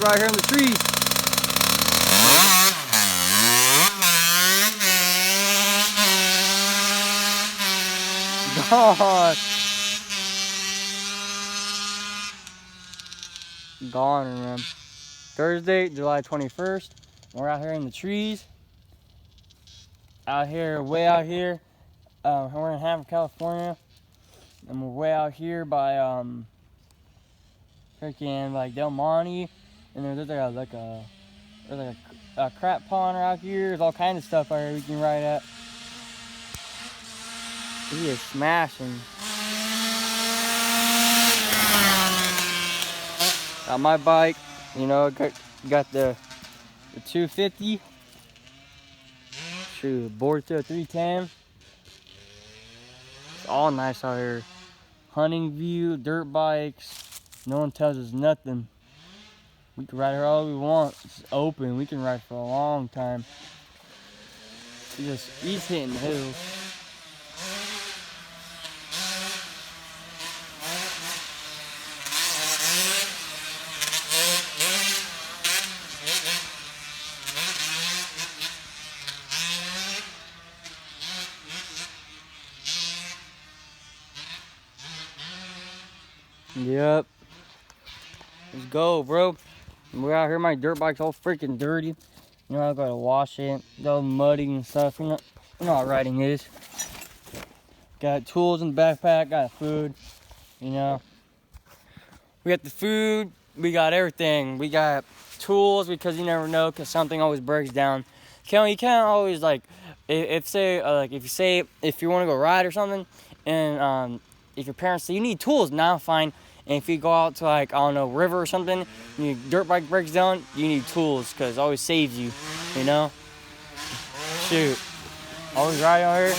right here in the trees. God. Gone, man. Thursday, July 21st. We're out here in the trees. Out here, way out here. We're in Hammond, California. And we're way out here by freaking like Del Monte. And there's like a crap pond out here. There's all kinds of stuff out here we can ride at. He is smashing. On my bike, you know, got the 250. Shoot, board to a 310. It's all nice out here. Hunting view, dirt bikes. No one tells us nothing. We can ride here all we want. It's open. We can ride for a long time. He's hitting the hills. Yep. Let's go, bro. We're out here. My dirt bike's all freaking dirty. You know, I gotta wash it. It's all muddy and stuff. You know how riding is. Got tools in the backpack. Got food. You know. We got the food. We got everything. We got tools because you never know, because something always breaks down. You can't always like, if you want to go ride or something, and if your parents say you need tools, now fine. And if you go out to like, I don't know, river or something, and your dirt bike breaks down, you need tools because it always saves you, you know? Shoot. Always ride out here.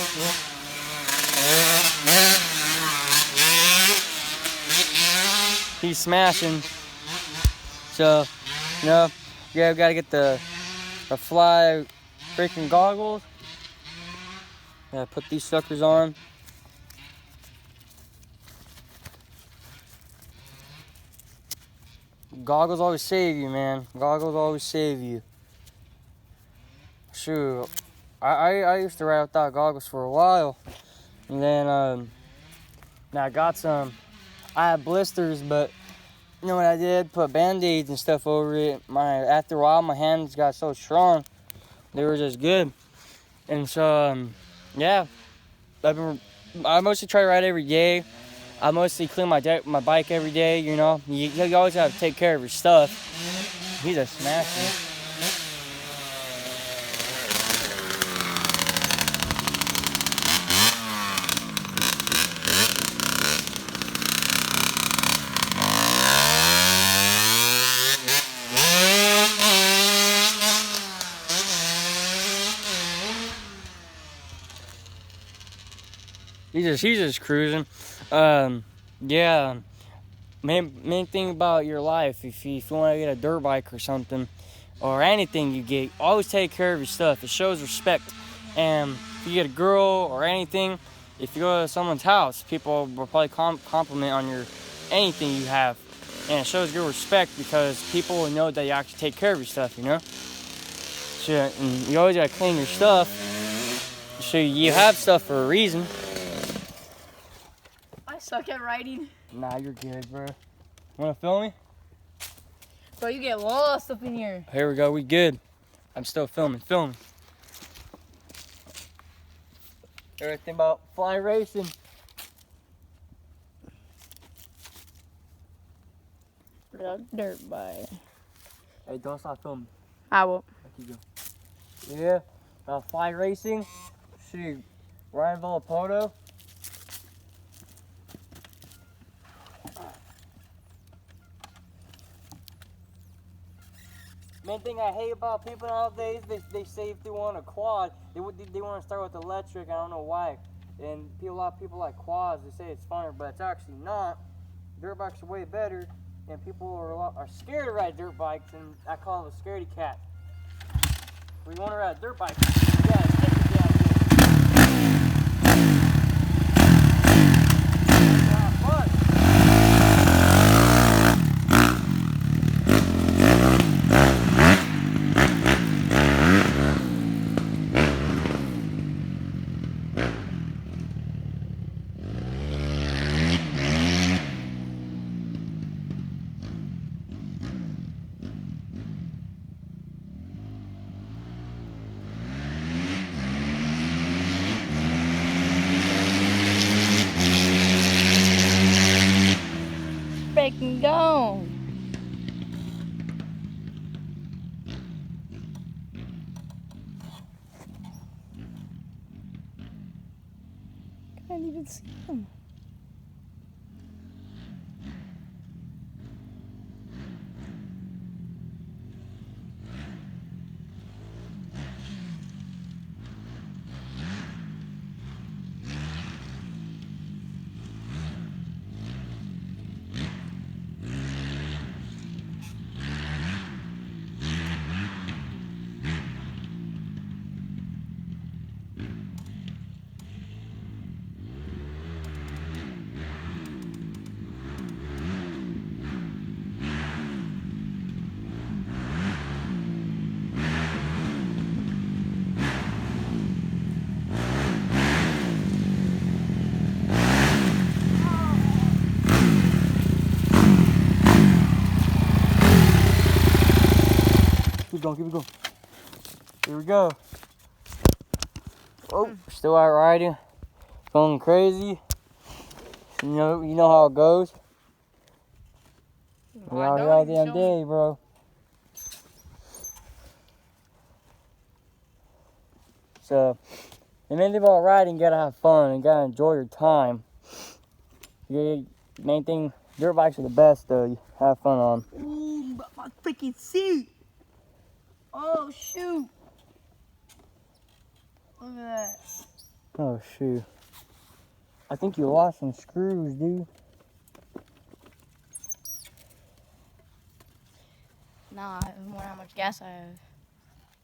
He's smashing. So, you know, yeah, we gotta get the fly freaking goggles. Gotta put these suckers on. Goggles always save you, man. Goggles always save you. Shoot, I used to ride without goggles for a while, and then now I got some. I had blisters, but you know what I did? Put band-aids and stuff over it. After a while, my hands got so strong, they were just good. And so yeah, I mostly try to ride every day. I mostly clean my bike every day, you know. You always have to take care of your stuff. He's a smasher. He's just cruising. Yeah. Main thing about your life, if you want to get a dirt bike or something, or anything you get, always take care of your stuff. It shows respect. And if you get a girl or anything, if you go to someone's house, people will probably compliment on anything you have. And it shows your respect because people will know that you actually take care of your stuff, you know? So, and you always gotta clean your stuff. So you have stuff for a reason. I suck at riding. Nah, you're good, bro. Wanna film me? Bro, you get lost up in here. Here we go, we good. I'm still filming. Everything about fly racing. Dirt bike. Hey, don't stop filming. I will. There you go. Yeah, fly racing. Shoot, Ryan Villapoto. Main thing I hate about people nowadays, they say if they want a quad, they want to start with electric. I don't know why. And a lot of people like quads. They say it's funner, but it's actually not. Dirt bikes are way better, and people are scared to ride dirt bikes, and I call it a scaredy cat. When you want to ride a dirt bike, you gotta stick it down here. Have fun. can't even see him. Keep going, keep going. Here we go. Oh, still out riding. Going crazy. You know how it goes. We're out here all damn day, bro. So, the main thing about riding, you gotta have fun and gotta enjoy your time. Main thing, dirt bikes are the best though. You have fun on 'em. Ooh, my freaking seat. Oh, shoot. Look at that. Oh shoot. I think you lost some screws, dude. Nah, I wonder how much gas I have.